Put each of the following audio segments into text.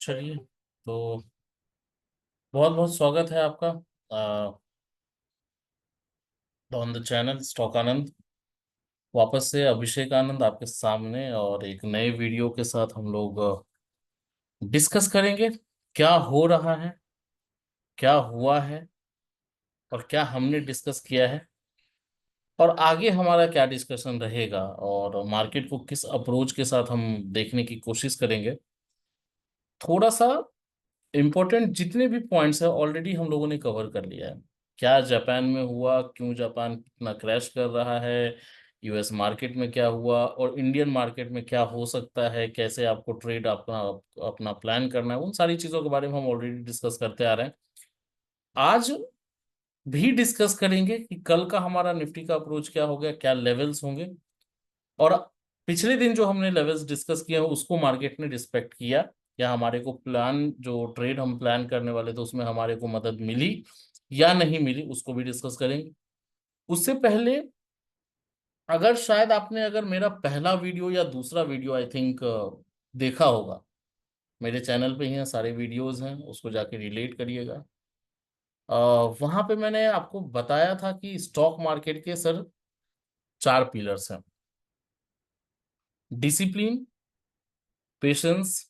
चलिए। तो बहुत बहुत स्वागत है आपका ऑन द चैनल स्टॉक आनंद। वापस से अभिषेक आनंद आपके सामने और एक नए वीडियो के साथ हम लोग डिस्कस करेंगे क्या हो रहा है, क्या हुआ है और क्या हमने डिस्कस किया है और आगे हमारा क्या डिस्कशन रहेगा और मार्केट को किस अप्रोच के साथ हम देखने की कोशिश करेंगे। थोड़ा सा इम्पोर्टेंट जितने भी पॉइंट्स हैं ऑलरेडी हम लोगों ने कवर कर लिया है। क्या जापान में हुआ, क्यों जापान इतना क्रैश कर रहा है, यूएस मार्केट में क्या हुआ और इंडियन मार्केट में क्या हो सकता है, कैसे आपको ट्रेड अपना अपना प्लान करना है, उन सारी चीज़ों के बारे में हम ऑलरेडी डिस्कस करते आ रहे हैं। आज भी डिस्कस करेंगे कि कल का हमारा निफ्टी का अप्रोच क्या होगा, क्या लेवल्स होंगे और पिछले दिन जो हमने लेवल्स डिस्कस किया है उसको मार्केट ने रिस्पेक्ट किया या हमारे को प्लान जो ट्रेड हम प्लान करने वाले थे उसमें हमारे को मदद मिली या नहीं मिली, उसको भी डिस्कस करेंगे। उससे पहले अगर शायद आपने अगर मेरा पहला वीडियो या दूसरा वीडियो आई थिंक देखा होगा, मेरे चैनल पे ही हैं सारे वीडियोस हैं, उसको जाके रिलेट करिएगा। वहां पे मैंने आपको बताया था कि स्टॉक मार्केट के सर चार पिलर्स हैं: discipline, patience,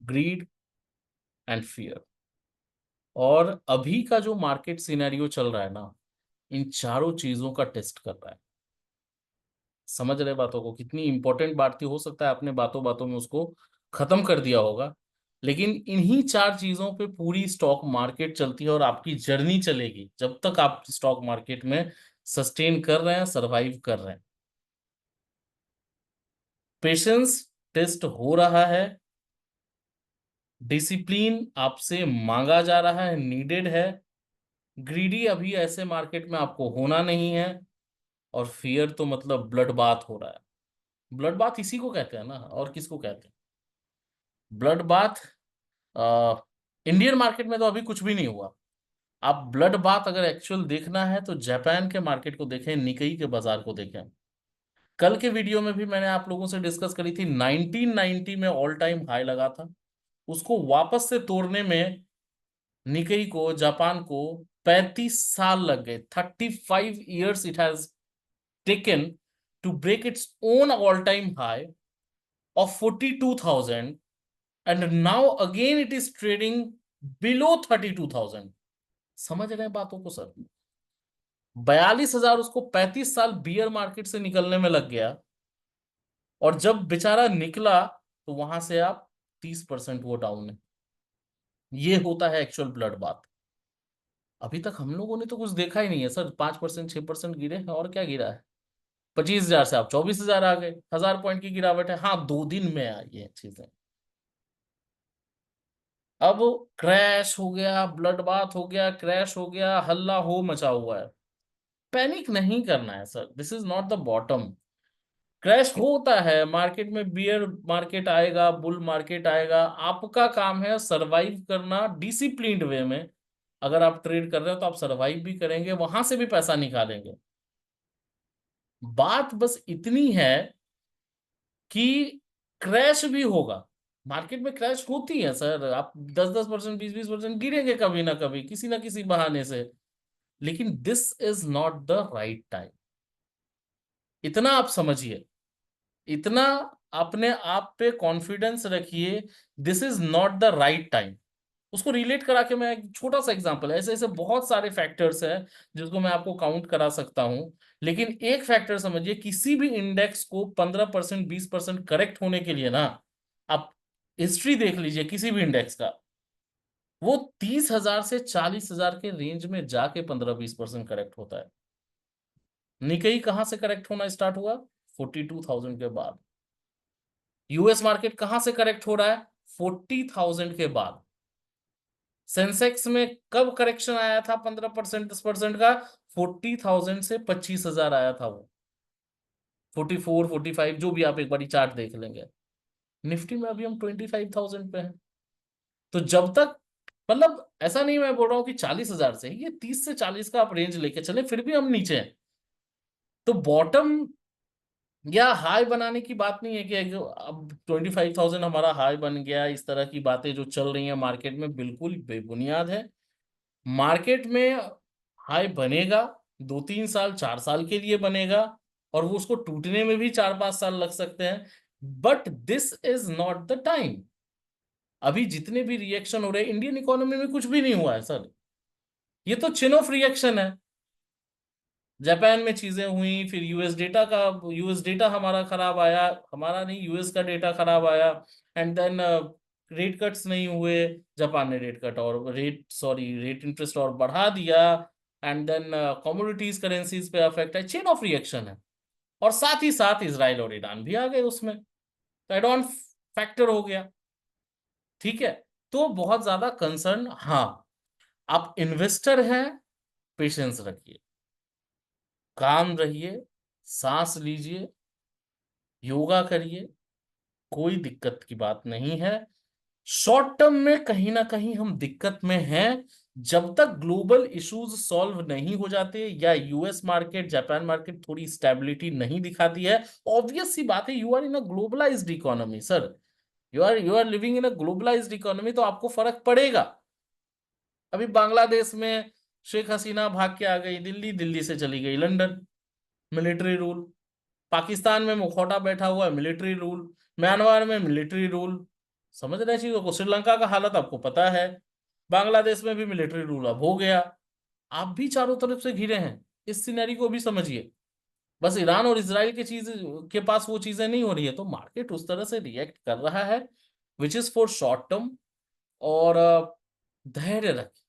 grid and fear. और अभी का जो मार्केट सिनेरियो चल रहा है ना, इन चारों चीजों का टेस्ट कर रहा है। समझ रहे बातों को, कितनी इंपॉर्टेंट बात थी, हो सकता है आपने बातों बातों में उसको खत्म कर दिया होगा, लेकिन इन्हीं चार चीजों पे पूरी स्टॉक मार्केट चलती है और आपकी जर्नी चलेगी जब तक आप स्टॉक मार्केट में सस्टेन कर रहे हैं, सरवाइव कर रहे हैं। पेशेंस टेस्ट हो रहा है, डिसिप्लिन आपसे मांगा जा रहा है, नीडेड है, ग्रीडी अभी ऐसे मार्केट में आपको होना नहीं है, और फियर तो मतलब ब्लड बाथ हो रहा है। ब्लड बाथ इसी को कहते हैं ना, और किसको कहते हैं ब्लड बाथ? इंडियन मार्केट में तो अभी कुछ भी नहीं हुआ। आप ब्लड बाथ अगर एक्चुअल देखना है तो जापान के मार्केट को देखें, निकई के बाजार को देखें। कल के वीडियो में भी मैंने आप लोगों से डिस्कस करी थी, 1990 में ऑल टाइम हाई लगा था, उसको वापस से तोड़ने में निकई को, जापान को 35 साल लग गए। 35 years it has taken to break its own all-time high of 42,000, and now again it is trading below 32,000। समझ रहे हैं बातों को सर? 42,000 उसको 35 साल बियर मार्केट से निकलने में लग गया, और जब बेचारा निकला तो वहां से आप 30% वो डाउन है। ये होता है एक्चुअल ब्लड बात। अभी तक हम लोगों ने तो कुछ देखा ही नहीं है सर, 5% 6% गिरे हैं, और क्या गिरा है? 25,000 से आप 24,000 आ गए, 1,000 पॉइंट की गिरावट है। हाँ, 2 दिन में आई है चीजें। अब क्रैश हो गया, ब्लड बाथ हो गया, क्रैश हो गया, हल्ला हो मचा हुआ है। पैनिक नहीं करना है sir, this is not the bottom. Crash होता है मार्केट में, बियर मार्केट आएगा, बुल मार्केट आएगा, आपका काम है सरवाइव करना डिसिप्लिन्ड वे में। अगर आप ट्रेड कर रहे हो तो आप सरवाइव भी करेंगे, वहां से भी पैसा निकालेंगे। बात बस इतनी है कि क्रैश भी होगा। मार्केट में क्रैश होती है सर, आप 10-10%, 20-20% गिरेंगे कभी ना कभी, किसी ना किसी बहाने से। लेकिन this is not the right time. इतना आप समझिए, इतना अपने आप पे कॉन्फिडेंस रखिए, this is not the right time. उसको रिलेट करा के मैं एक छोटा सा एग्जांपल, ऐसे ऐसे बहुत सारे फैक्टर्स हैं जिसको मैं आपको काउंट करा सकता हूं। लेकिन एक फैक्टर समझिए, किसी भी इंडेक्स को 15% 20% करेक्ट होने के लिए ना, आप हिस्ट्री देख लीजिए किसी भी इंडेक्स का, वो 30,000 से 40,000 के रेंज में जाके 15-20% करेक्ट होता है। निकई कहां से करेक्ट होना स्टार्ट हुआ? 42,000 के बाद। यूएस मार्केट कहां से करेक्ट हो रहा है? 40,000 के बाद। सेंसेक्स में कब करेक्शन आया था 15% 10% का? 40,000 से 25,000 आया था वो, 44 45, जो भी आप एक बार चार्ट देख लेंगे। निफ्टी में अभी हम 25,000 पे हैं। तो जब तक, मतलब ऐसा नहीं मैं बोल रहा हूँ कि 40,000 से, ये 30 से 40 का आप रेंज लेके चले फिर भी हम नीचे हैं। तो बॉटम या हाई बनाने की बात नहीं है कि अब 25,000 हमारा हाई बन गया, इस तरह की बातें जो चल रही हैं मार्केट में बिल्कुल बेबुनियाद है। मार्केट में हाई बनेगा, 2-3 साल 4 साल के लिए बनेगा, और वो उसको टूटने में भी 4-5 साल लग सकते हैं। But this is not the time. अभी जितने भी रिएक्शन हो रहे हैं, इंडियन इकोनॉमी में कुछ भी नहीं हुआ है सर। ये तो चिन ऑफ रिएक्शन है। जापान में चीजें हुई, फिर यूएस डेटा हमारा खराब आया, हमारा नहीं यूएस का डेटा खराब आया। एंड देन रेट कट्स नहीं हुए, जापान ने रेट इंटरेस्ट और बढ़ा दिया। एंड देन कमोडिटीज करेंसीज पे अफेक्ट है, चेन ऑफ रिएक्शन है। और साथ ही साथ इसराइल और ईरान भी आ गए उसमें, तो एड ऑन फैक्टर हो गया। ठीक है, तो बहुत ज्यादा कंसर्न, हाँ। आप इन्वेस्टर हैं, पेशेंस रखिए, काम रहिए, सांस लीजिए, योगा करिए, कोई दिक्कत की बात नहीं है। शॉर्ट टर्म में कहीं ना कहीं हम दिक्कत में हैं, जब तक ग्लोबल इश्यूज सॉल्व नहीं हो जाते या यूएस मार्केट जापान मार्केट थोड़ी स्टेबिलिटी नहीं दिखाती है। ऑब्वियस सी बात है, you are in a globalized economy sir, you are living in a globalized economy, तो आपको फर्क पड़ेगा। अभी बांग्लादेश में शेख हसीना भाग के आ गई दिल्ली, दिल्ली से चली गई लंदन, मिलिट्री रूल। पाकिस्तान में मुखौटा बैठा हुआ है, मिलिट्री रूल। म्यांमार में मिलिट्री रूल। समझ रहे चीजों को, श्रीलंका का हालत आपको पता है। बांग्लादेश में भी मिलिट्री रूल अब हो गया। आप भी चारों तरफ से घिरे हैं, इस सिनेरियो को भी समझिए। बस ईरान और इसराइल के चीज के पास वो चीजें नहीं हो रही है, तो मार्केट उस तरह से रिएक्ट कर रहा है, which is for short term. और धैर्य रखें,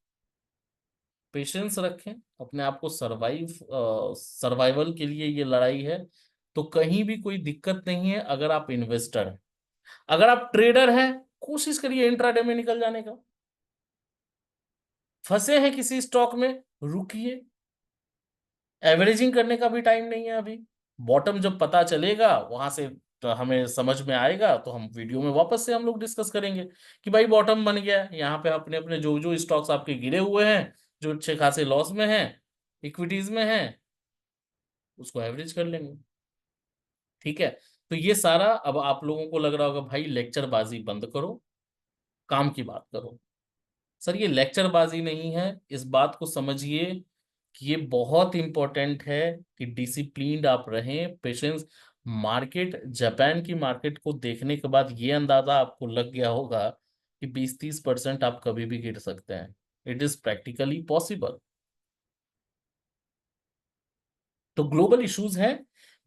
पेशेंस रखें, अपने आप को सर्वाइवल के लिए ये लड़ाई है। तो कहीं भी कोई दिक्कत नहीं है अगर आप इन्वेस्टर हैं। अगर आप ट्रेडर हैं, कोशिश करिए इंट्राडे में निकल जाने का। फंसे हैं किसी स्टॉक में, रुकिए। एवरेजिंग करने का भी टाइम नहीं है अभी। बॉटम जब पता चलेगा वहां से, तो हमें समझ में आएगा, तो हम वीडियो में वापस से हम लोग डिस्कस करेंगे कि भाई बॉटम बन गया है। यहाँ पे अपने अपने जो जो स्टॉक्स आपके गिरे हुए हैं, जो अच्छे खासे लॉस में हैं, इक्विटीज में हैं, उसको एवरेज कर लेंगे। ठीक है, तो ये सारा, अब आप लोगों को लग रहा होगा भाई लेक्चरबाजी बंद करो, काम की बात करो। सर ये लेक्चरबाजी नहीं है, इस बात को समझिए कि ये बहुत इंपॉर्टेंट है कि डिसिप्लिन्ड आप रहें, पेशेंस। मार्केट, जापान की मार्केट को देखने के बाद ये अंदाजा आपको लग गया होगा कि 20-30% आप कभी भी गिर सकते हैं। It is practically possible. तो ग्लोबल इश्यूज हैं,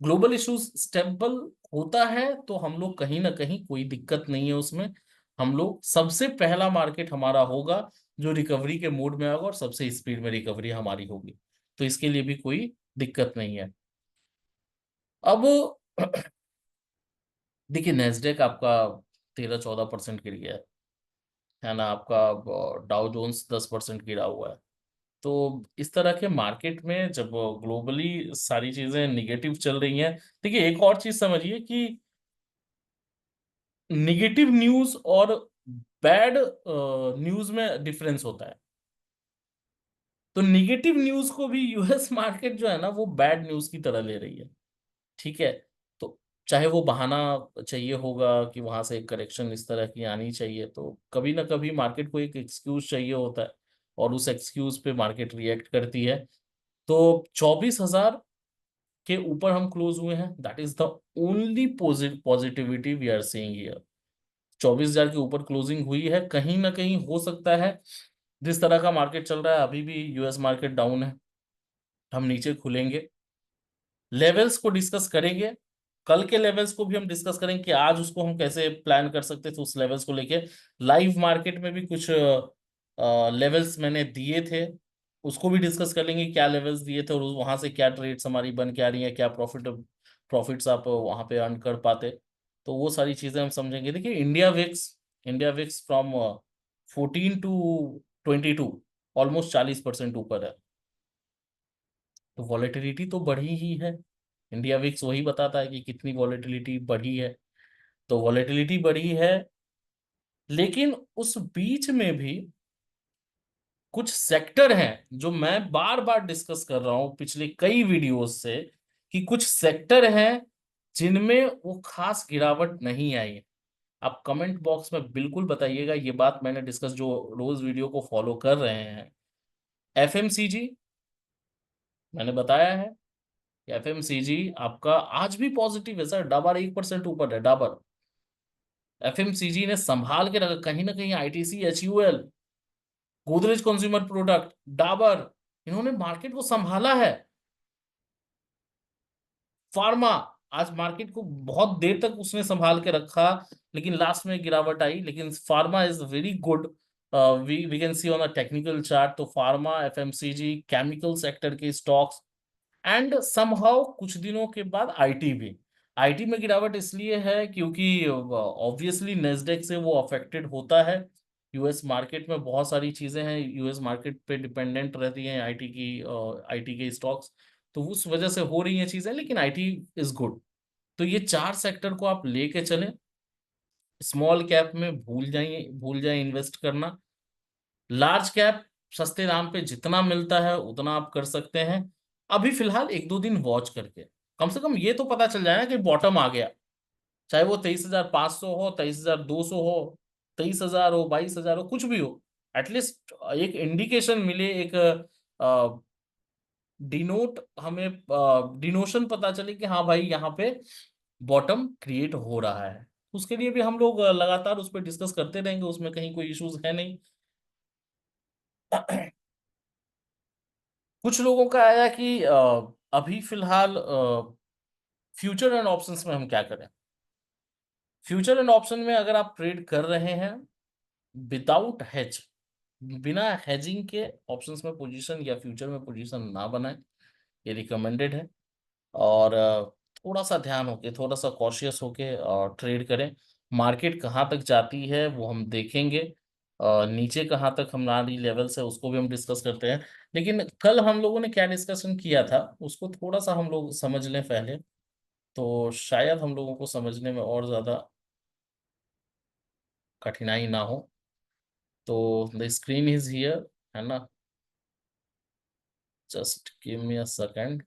ग्लोबल इश्यूज स्टेबल होता है तो हम लोग कहीं ना कहीं, कोई दिक्कत नहीं है उसमें। हम लोग सबसे पहला मार्केट हमारा होगा जो रिकवरी के मूड में होगा, और सबसे स्पीड में रिकवरी हमारी होगी। तो इसके लिए भी कोई दिक्कत नहीं है। अब देखिए, नेस्डेक आपका 13-14% गिर गया है ना, आपका डाउ जोन्स 10% गिरा हुआ है। तो इस तरह के मार्केट में जब ग्लोबली सारी चीजें निगेटिव चल रही हैं, देखिए एक और चीज समझिए कि निगेटिव न्यूज और बैड न्यूज में डिफरेंस होता है। तो निगेटिव न्यूज को भी यूएस मार्केट जो है ना, वो बैड न्यूज की तरह ले रही है। ठीक है, तो चाहे वो बहाना चाहिए होगा कि वहां से एक करेक्शन इस तरह की आनी चाहिए, तो कभी ना कभी मार्केट को एक एक्सक्यूज चाहिए होता है, और उस एक्सक्यूज पे मार्केट रिएक्ट करती है। तो 24,000 के ऊपर हम क्लोज हुए हैं, that is the only positivity we are seeing here. 24,000 के ऊपर क्लोजिंग हुई है, कहीं ना कहीं हो सकता है जिस तरह का मार्केट चल रहा है, अभी भी यूएस मार्केट डाउन है, हम नीचे खुलेंगे। लेवल्स को डिस्कस करेंगे, कल के लेवल्स को भी हम डिस्कस करेंगे कि आज उसको हम कैसे प्लान कर सकते थे उस लेवल्स को लेके। लाइव मार्केट में भी कुछ लेवल्स मैंने दिए थे, उसको भी डिस्कस कर लेंगे क्या लेवल्स दिए थे, और वहां से क्या ट्रेड्स हमारी बन के आ रही है, क्या प्रॉफिट्स आप वहां पे अर्न कर पाते। तो वो सारी चीजें हम समझेंगे। देखिए India VIX from 14 to 22, almost 40% ऊपर है। तो वॉलेटिलिटी तो बढ़ी ही है, इंडिया विक्स वही बताता है कि कितनी वॉलेटिलिटी बढ़ी है। तो वॉलेटिलिटी बढ़ी है, लेकिन उस बीच में भी कुछ सेक्टर हैं जो मैं बार बार डिस्कस कर रहा हूं पिछले कई वीडियोस से, कि कुछ सेक्टर हैं जिनमें वो खास गिरावट नहीं आई है। आप कमेंट बॉक्स में बिल्कुल बताइएगा, ये बात मैंने डिस्कस, जो रोज वीडियो को फॉलो कर रहे हैं। एफएमसीजी मैंने बताया है, एफएमसीजी आपका आज भी पॉजिटिव है सर, डाबर 1% ऊपर है डाबर। एफएमसीजी ने संभाल के रखा, कहीं ना कहीं ITC, HUL, Godrej consumer product, Dabur, इन्होंने मार्केट को संभाला है। फार्मा आज मार्केट को बहुत देर तक उसने संभाल के रखा, लेकिन लास्ट में गिरावट आई, लेकिन pharma is very good. We can see on a technical chart, तो फार्मा, एफएमसीजी, केमिकल सेक्टर के स्टॉक्स, एंड समहाउ कुछ दिनों के बाद आईटी भी। आईटी में गिरावट इसलिए है क्योंकि ऑब्वियसली नेस्डेक से वो अफेक्टेड होता है। यूएस मार्केट में बहुत सारी चीजें हैं, यूएस मार्केट पे डिपेंडेंट रहती हैं आईटी की, आईटी के स्टॉक्स, तो उस वजह से हो रही हैं चीजें, लेकिन आईटी इज गुड। तो ये चार सेक्टर को आप लेके चलें। स्मॉल कैप में भूल जाइए इन्वेस्ट करना। लार्ज कैप सस्ते दाम पे जितना मिलता है उतना आप कर सकते हैं। अभी फिलहाल एक दो दिन वॉच करके कम से कम ये तो पता चल जाए ना कि बॉटम आ गया। चाहे वो 23,500 हो, 23,200 हो, 23,000 हो, 22,000 हो, कुछ भी हो, एटलीस्ट एक इंडिकेशन मिले, एक डिनोट हमें, डिनोशन पता चले कि हाँ भाई यहाँ पे बॉटम क्रिएट हो रहा है। उसके लिए भी हम लोग लगातार उस पर डिस्कस करते रहेंगे, उसमें कहीं कोई इश्यूज है नहीं। कुछ लोगों का आया कि अभी फिलहाल फ्यूचर एंड ऑप्शंस में हम क्या करें। फ्यूचर एंड ऑप्शन में अगर आप ट्रेड कर रहे हैं विदाउट हेज, बिना हेजिंग के ऑप्शंस में पोजीशन या फ्यूचर में पोजीशन ना बनाएं, ये रिकमेंडेड है। और थोड़ा सा ध्यान होके, थोड़ा सा कॉशियस होके ट्रेड करें। मार्केट कहाँ तक जाती है वो हम देखेंगे, नीचे कहाँ तक हमारी लेवल्स है उसको भी हम डिस्कस करते हैं। लेकिन कल हम लोगों ने क्या डिस्कशन किया था उसको थोड़ा सा हम लोग समझ लें पहले, तो शायद हम लोगों को समझने में और ज़्यादा कठिनाई ना हो। तो द स्क्रीन इज हियर, है ना, just give me a second.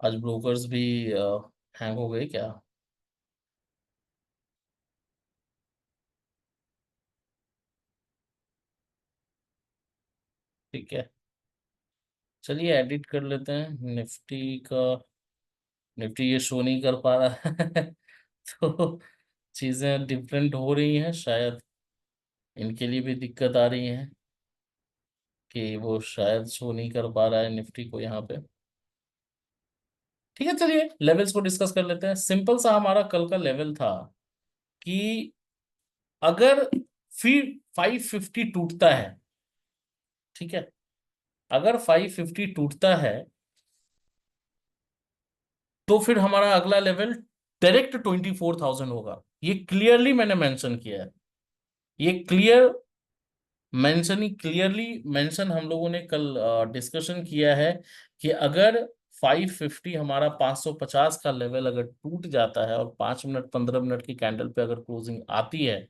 आज ब्रोकर्स भी हैंग हो गए क्या? ठीक है, चलिए एडिट कर लेते हैं निफ्टी का। निफ्टी ये शो नहीं कर पा रहा है तो चीजें डिफरेंट हो रही हैं शायद, इनके लिए भी दिक्कत आ रही है कि वो शायद शो नहीं कर पा रहा है निफ्टी को यहाँ पे। ठीक है, चलिए लेवल्स को डिस्कस कर लेते हैं। सिंपल सा हमारा कल का लेवल था कि अगर फिर 550 टूटता है, ठीक है, अगर 550 टूटता है तो फिर हमारा अगला लेवल डायरेक्ट 24,000 होगा। ये क्लियरली मैंने मेंशन किया है, ये क्लियरली मेंशन हम लोगों ने कल डिस्कशन किया है कि अगर 550 हमारा 550 का लेवल अगर टूट जाता है और 5 मिनट 15 मिनट की कैंडल पे अगर क्लोजिंग आती है,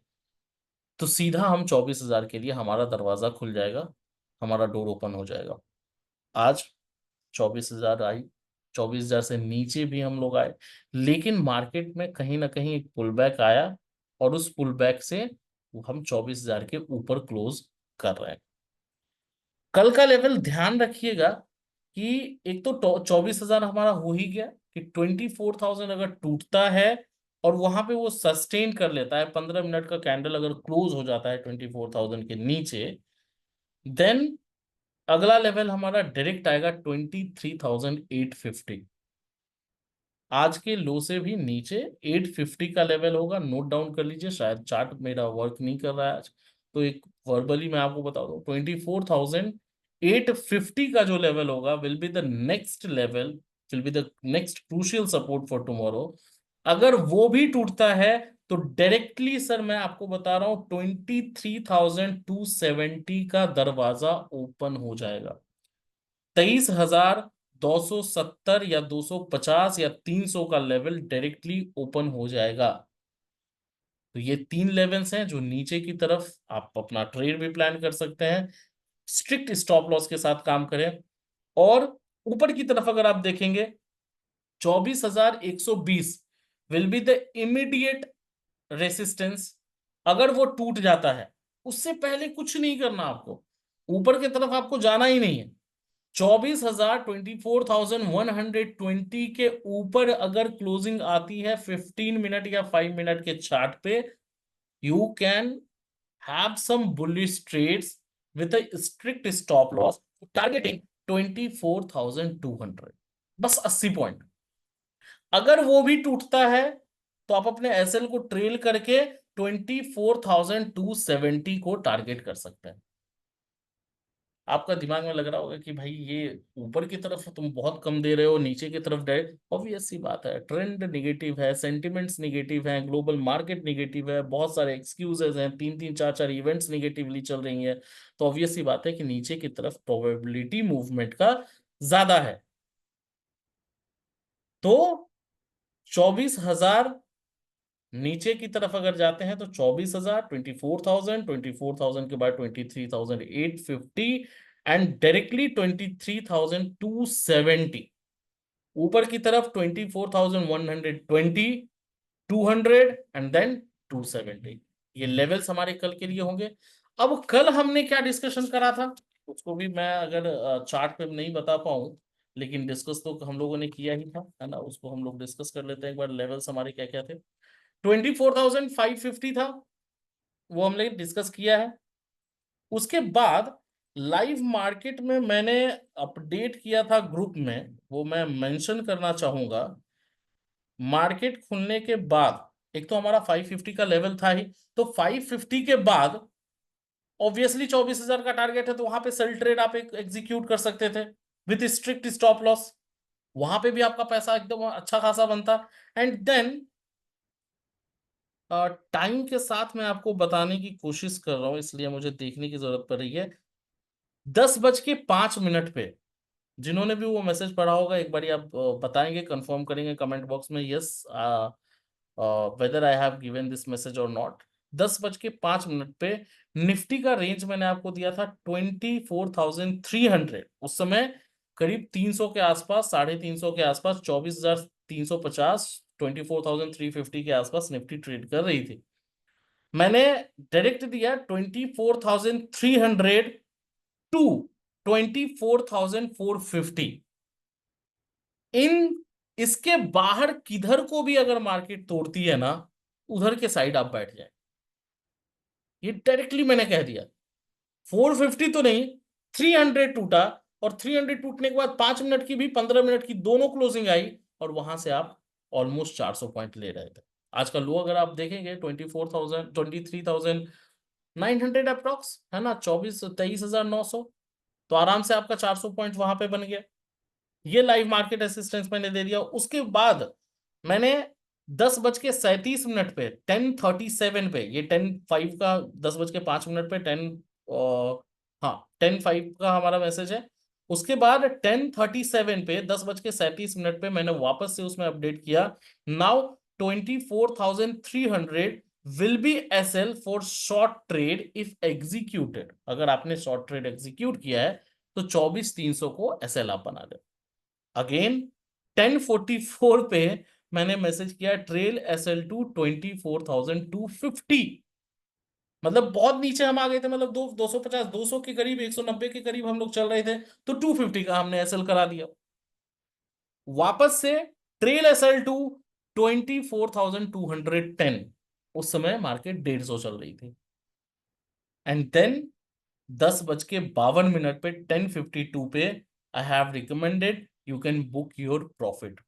तो सीधा हम 24,000 के लिए हमारा दरवाजा खुल जाएगा, हमारा डोर ओपन हो जाएगा। आज 24,000 आई, 24,000 से नीचे भी हम लोग आए, लेकिन मार्केट में कहीं ना कहीं एक पुल बैक आया, और उस पुल बैक से हम 24,000 के ऊपर क्लोज कर रहे हैं। कल का लेवल ध्यान रखिएगा कि एक तो 24,000 हमारा हो ही गया, कि 24,000 अगर टूटता है और वहां पे वो सस्टेन कर लेता है, 15 मिनट का कैंडल अगर क्लोज हो जाता है 24,000 के नीचे, देन अगला लेवल हमारा डायरेक्ट आएगा 23,850। आज के लो से भी नीचे 850 का लेवल होगा, नोट डाउन कर लीजिए। शायद चार्ट मेरा वर्क नहीं कर रहा है आज, तो एक वर्बली मैं आपको बता दूं, 24,850 का जो लेवल होगा will be the next level, will be the next crucial support for tomorrow. अगर वो भी टूटता है तो डायरेक्टली सर मैं आपको बता रहा हूं 23,270 का दरवाजा ओपन हो जाएगा। 23,270 या 250 या 300 का लेवल डायरेक्टली ओपन हो जाएगा। तो ये 3 लेवल्स हैं जो नीचे की तरफ आप अपना ट्रेड भी प्लान कर सकते हैं, स्ट्रिक्ट स्टॉप लॉस के साथ काम करें। और ऊपर की तरफ अगर आप देखेंगे 24,120 will be the immediate resistance. अगर वो टूट जाता है, उससे पहले कुछ नहीं करना आपको, ऊपर की तरफ आपको जाना ही नहीं है। 24,120 के ऊपर अगर क्लोजिंग आती है 15 मिनट या 5 मिनट के चार्ट पे, you can have some bullish trades with a strict stop loss targeting 24,200, बस 80 पॉइंट। अगर वो भी टूटता है तो आप अपने एसएल को ट्रेल करके 24,270 को टारगेट कर सकते हैं। आपका दिमाग में लग रहा होगा कि भाई ये ऊपर की तरफ तुम बहुत कम दे रहे हो, नीचे की तरफ डायरेक्ट। ऑब्वियस सी बात है, ट्रेंड निगेटिव है, सेंटिमेंट्स निगेटिव है, ग्लोबल मार्केट निगेटिव है, बहुत सारे एक्सक्यूजेस हैं, तीन तीन चार चार इवेंट्स निगेटिवली चल रही हैं। तो ऑब्वियस सी बात है कि नीचे की तरफ प्रोबेबिलिटी मूवमेंट का ज्यादा है। तो 24,000 नीचे की तरफ अगर जाते हैं तो 24,000, 24,000 के बाद 23,850 एंड डायरेक्टली 23,270। ऊपर की तरफ 24,120, 200 एंड देन 270। ये लेवल्स हमारे कल के लिए होंगे। अब कल हमने क्या डिस्कशन करा था, उसको भी मैं अगर चार्ट पे नहीं बता पाऊं, लेकिन डिस्कस तो हम लोगों ने किया ही था, है ना। उसको हम लोग डिस्कस कर लेते हैं एक बार। लेवल्स हमारे क्या क्या थे। 24,550 था, वो हमने डिस्कस किया है। उसके बाद लाइव मार्केट में मैंने अपडेट किया था ग्रुप में, वो मैं मेंशन करना चाहूंगा। मार्केट खुलने के बाद एक तो हमारा 550 का लेवल था ही, तो 550 के बाद ऑब्वियसली 24,000 का टारगेट है, तो वहां पे सेल ट्रेड आप एग्जीक्यूट कर सकते थे विथ स्ट्रिक्ट स्टॉप लॉस। वहां पे भी आपका पैसा एकदम अच्छा खासा बनता। एंड देन टाइम के साथ मैं आपको बताने की कोशिश कर रहा हूं, इसलिए मुझे देखने की जरूरत पड़ रही है। 10:05 पे, जिन्होंने भी वो मैसेज पढ़ा होगा एक बार आप बताएंगे, कंफर्म करेंगे कमेंट बॉक्स में, yes whether I have given this message और नॉट। 10:05 पे निफ्टी का रेंज मैंने आपको दिया था 24,300। उस समय करीब 300 के आसपास, 350 के आसपास, 24,350, 24,350 के आसपास निफ्टी ट्रेड कर रही थी। मैंने डायरेक्ट दिया 24,300 टू 24,450। इन इसके बाहर किधर को भी अगर मार्केट तोड़ती है ना, उधर के साइड आप बैठ जाए, ये डायरेक्टली मैंने कह दिया। 450 तो नहीं, 300 टूटा। और 300 टूटने के बाद 5 मिनट की भी, 15 मिनट की दोनों क्लोजिंग आई, और वहां से आप ऑलमोस्ट 400 पॉइंट ले रहे थे। आज का लो अगर आप देखेंगे 24,000, 23,900 अप्रोक्स, है ना, 23,900। तो आराम से आपका 400 पॉइंट वहां पे बन गया। ये लाइव मार्केट असिस्टेंस मैंने दे दिया। उसके बाद मैंने 10:37 पे, 10:37 पे, ये 10:05 का, 10:05 पे 10:05 का हमारा मैसेज है। उसके बाद 10:37 पे, 10:37 पे मैंने वापस से उसमें अपडेट किया। Now 24,300 will be SL for short trade if executed. अगर आपने शॉर्ट ट्रेड एग्जीक्यूट किया है तो 24,300 को एसएल आप बना दे। अगेन 10:44 पे मैंने मैसेज किया ट्रेल एसएल टू 24,250। मतलब बहुत नीचे हम आ गए थे, मतलब 250, 200 के करीब, 190 के करीब हम लोग चल रहे थे, तो 250 का हमने एसएल करा दिया। वापस से ट्रेल एसएल टू 24,210। उस समय मार्केट 150 चल रही थी। एंड देन 10:52 पे 10:52 पे I have recommended you can book your profit.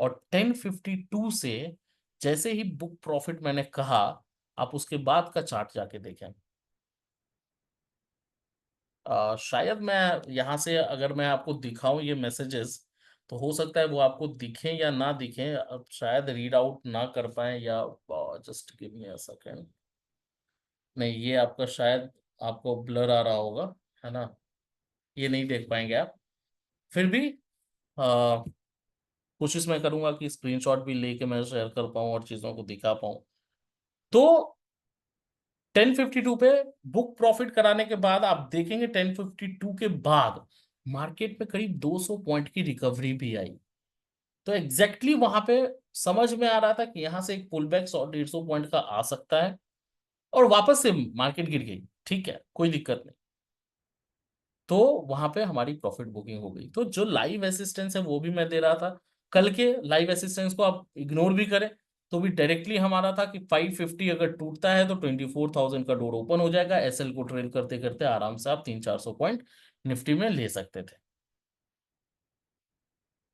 और 10:52 से जैसे ही बुक प्रॉफिट मैंने कहा, आप उसके बाद का चार्ट जाके देखें। शायद मैं यहां से अगर मैं आपको दिखाऊं ये मैसेजेस, तो हो सकता है वो आपको दिखें या ना दिखें, अब शायद रीड आउट ना कर पाए, या just give me a second. नहीं, ये आपका शायद आपको ब्लर आ रहा होगा, है ना, ये नहीं देख पाएंगे आप। फिर भी कोशिश मैं करूंगा कि स्क्रीनशॉट भी लेके मैं शेयर कर पाऊं और चीज़ों को दिखा पाऊं। तो 1052 पे बुक प्रॉफिट कराने के बाद आप देखेंगे 1052 के बाद मार्केट में करीब 200 पॉइंट की रिकवरी भी आई। तो एग्जैक्टली वहां पे समझ में आ रहा था कि यहां से एक पुल बैक 100-150 पॉइंट का आ सकता है, और वापस से मार्केट गिर गई। ठीक है, कोई दिक्कत नहीं। तो वहां पे हमारी प्रॉफिट बुकिंग हो गई। तो जो लाइव असिस्टेंस है वो भी मैं दे रहा था। कल के लाइव असिस्टेंस को आप इग्नोर भी करें तो भी डायरेक्टली हमारा था कि 550 अगर टूटता है तो 24,000 का डोर ओपन हो जाएगा। एसएल को ट्रेल करते करते आराम से आप 300-400 पॉइंट निफ्टी में ले सकते थे।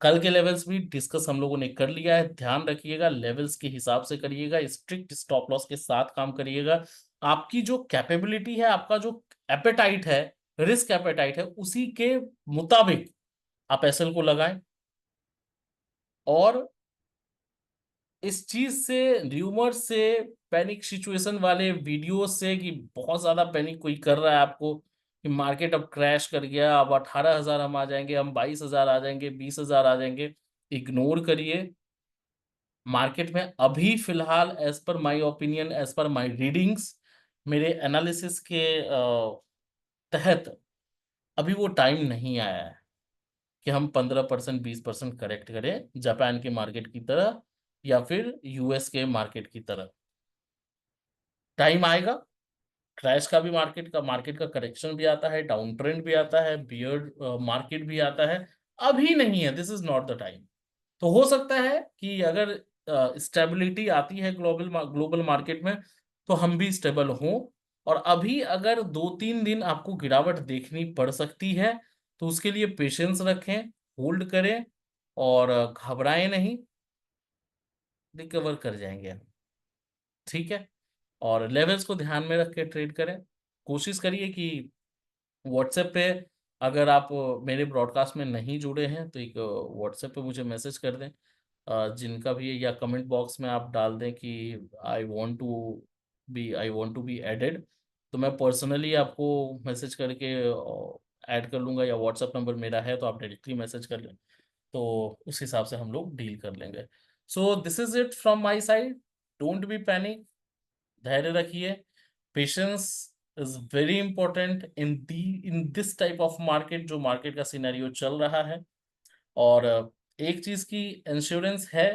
कल के लेवल्स भी डिस्कस हम लोगों ने कर लिया है। ध्यान रखिएगा, लेवल्स के हिसाब से करिएगा, स्ट्रिक्ट स्टॉप लॉस के साथ काम करिएगा। आपकी जो कैपेबिलिटी है, आपका जो एपेटाइट है, रिस्क एपेटाइट है, उसी के मुताबिक आप एसएल को लगाएं। और इस चीज से, र्यूमर से, पैनिक सिचुएशन वाले वीडियो से कि बहुत ज्यादा पैनिक कोई कर रहा है आपको कि मार्केट अब क्रैश कर गया, अब 18,000 हम आ जाएंगे, हम 22,000 आ जाएंगे, 20,000 आ जाएंगे, इग्नोर करिए। मार्केट में अभी फिलहाल, as per my opinion, as per my readings, मेरे एनालिसिस के तहत अभी वो टाइम नहीं आया है कि हम 15%, 20% करेक्ट करें जापान के मार्केट की तरह या फिर यूएस के मार्केट की तरह। टाइम आएगा। क्रैश का भी, मार्केट का करेक्शन भी आता है, डाउन ट्रेंड भी आता है, बियर्ड मार्केट भी आता है। अभी नहीं है, this is not the time. तो हो सकता है कि अगर स्टेबिलिटी आती है ग्लोबल मार्केट में तो हम भी स्टेबल हों। और अभी अगर 2-3 दिन आपको गिरावट देखनी पड़ सकती है तो उसके लिए पेशेंस रखें, होल्ड करें, और घबराएं नहीं, रिकवर कर जाएंगे हम। ठीक है। और लेवल्स को ध्यान में रख के ट्रेड करें। कोशिश करिए कि व्हाट्सएप पे, अगर आप मेरे ब्रॉडकास्ट में नहीं जुड़े हैं तो एक व्हाट्सएप पे मुझे मैसेज कर दें, जिनका भी है, या कमेंट बॉक्स में आप डाल दें कि I want to be added. तो मैं पर्सनली आपको मैसेज करके ऐड कर लूँगा, या व्हाट्सएप नंबर मेरा है तो आप डायरेक्टली मैसेज कर लें, तो उस हिसाब से हम लोग डील कर लेंगे। So this is it from my side. Don't be panic, धैर्य रखिए। Patience is very important in this type of market, जो मार्केट का सिनेरियो चल रहा है। और एक चीज की इंश्योरेंस है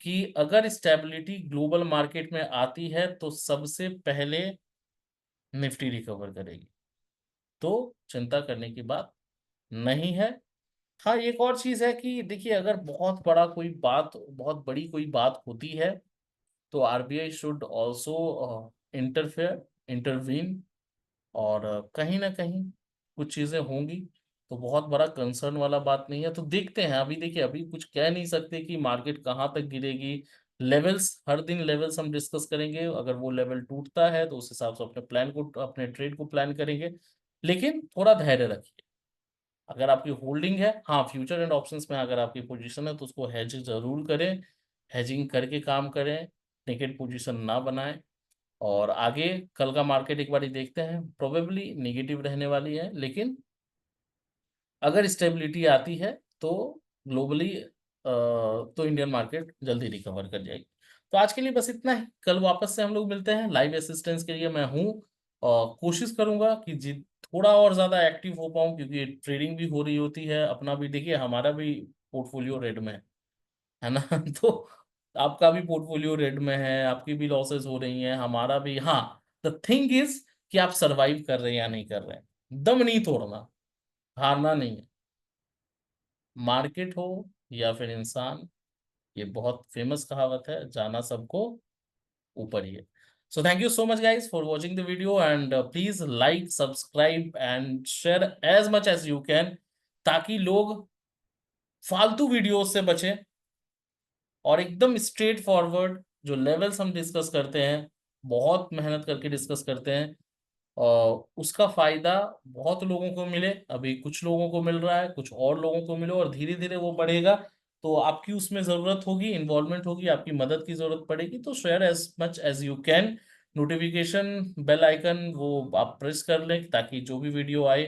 कि अगर स्टेबिलिटी ग्लोबल मार्केट में आती है तो सबसे पहले निफ्टी रिकवर करेगी। तो चिंता करने की बात नहीं है। हाँ, एक और चीज है कि देखिए, अगर बहुत बड़ी कोई बात होती है तो RBI should also interfere, intervene. और कहीं ना कहीं कुछ चीजें होंगी, तो बहुत बड़ा कंसर्न वाला बात नहीं है। तो देखते हैं, अभी देखिए, अभी कुछ कह नहीं सकते कि मार्केट कहाँ तक गिरेगी। लेवल्स, हर दिन लेवल्स हम डिस्कस करेंगे, अगर वो लेवल टूटता है तो उस हिसाब से अपने ट्रेड को प्लान करेंगे। लेकिन थोड़ा धैर्य रखिए। अगर आपकी होल्डिंग है, हाँ, फ्यूचर एंड ऑप्शंस में अगर आपकी पोजीशन है तो उसको हेज जरूर करें। हेजिंग करके काम करें, नेकेड पोजीशन ना बनाएं। और आगे कल का मार्केट एक बार देखते हैं, प्रोबेबली नेगेटिव रहने वाली है, लेकिन अगर स्टेबिलिटी आती है तो ग्लोबली, तो इंडियन मार्केट जल्दी रिकवर कर जाएगी। तो आज के लिए बस इतना ही। कल वापस से हम लोग मिलते हैं। लाइव असिस्टेंस के लिए मैं हूँ, और कोशिश करूंगा कि थोड़ा और ज्यादा एक्टिव हो पाऊँ, क्योंकि ट्रेडिंग भी हो रही होती है, अपना भी देखिए, हमारा भी पोर्टफोलियो रेड में है ना। तो आपका भी पोर्टफोलियो रेड में है, आपकी भी लॉसेस हो रही हैं, हमारा भी। हाँ, द थिंग इज कि आप सरवाइव कर रहे हैं या नहीं कर रहे हैं, दम नहीं तोड़ना, हारना नहीं है। मार्केट हो या फिर इंसान, ये बहुत फेमस कहावत है, जाना सबको ऊपर ही है। So thank you so much guys for watching the video, and please like, subscribe and share as much as you can, ताकि लोग फालतू वीडियो से बचें और एकदम स्ट्रेट फॉरवर्ड जो लेवल्स हम डिस्कस करते हैं, बहुत मेहनत करके डिस्कस करते हैं, और उसका फायदा बहुत लोगों को मिले। अभी कुछ लोगों को मिल रहा है, कुछ और लोगों को मिले, और धीरे धीरे वो बढ़ेगा। तो आपकी उसमें जरूरत होगी, इन्वॉल्वमेंट होगी, आपकी मदद की जरूरत पड़ेगी। तो share as much as you can. Notification bell icon वो आप प्रेस कर लें, ताकि जो भी वीडियो आए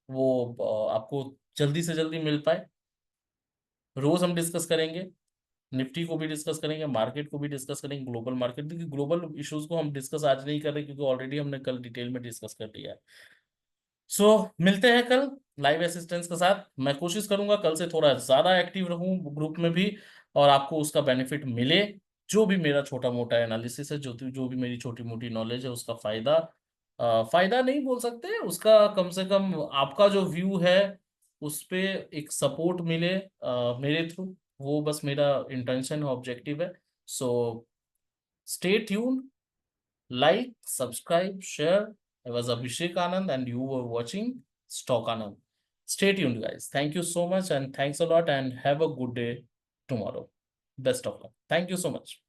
वो आपको जल्दी से जल्दी मिल पाए। रोज हम डिस्कस करेंगे निफ्टी को भी डिस्कस करेंगे, मार्केट को भी डिस्कस करेंगे, ग्लोबल मार्केट, क्योंकि ग्लोबल इश्यूज को हम डिस्कस आज नहीं कर रहे क्योंकि ऑलरेडी हमने कल डिटेल में डिस्कस कर लिया है। सो मिलते हैं कल लाइव असिस्टेंस के साथ। मैं कोशिश करूंगा कल से थोड़ा ज्यादा एक्टिव रहूं ग्रुप में भी, और आपको उसका बेनिफिट मिले। जो भी मेरा छोटा मोटा एनालिसिस है, जो भी मेरी छोटी मोटी नॉलेज है, उसका फायदा, फायदा नहीं बोल सकते, उसका कम से कम आपका जो व्यू है उस पे एक सपोर्ट मिले मेरे थ्रू, वो बस मेरा इंटेंशन है, ऑब्जेक्टिव है। So stay tune, like, subscribe, share. I was Abhishek Anand and you were watching Stock Anand. Stay tuned, guys. Thank you so much and thanks a lot and have a good day tomorrow. Best of luck. Thank you so much.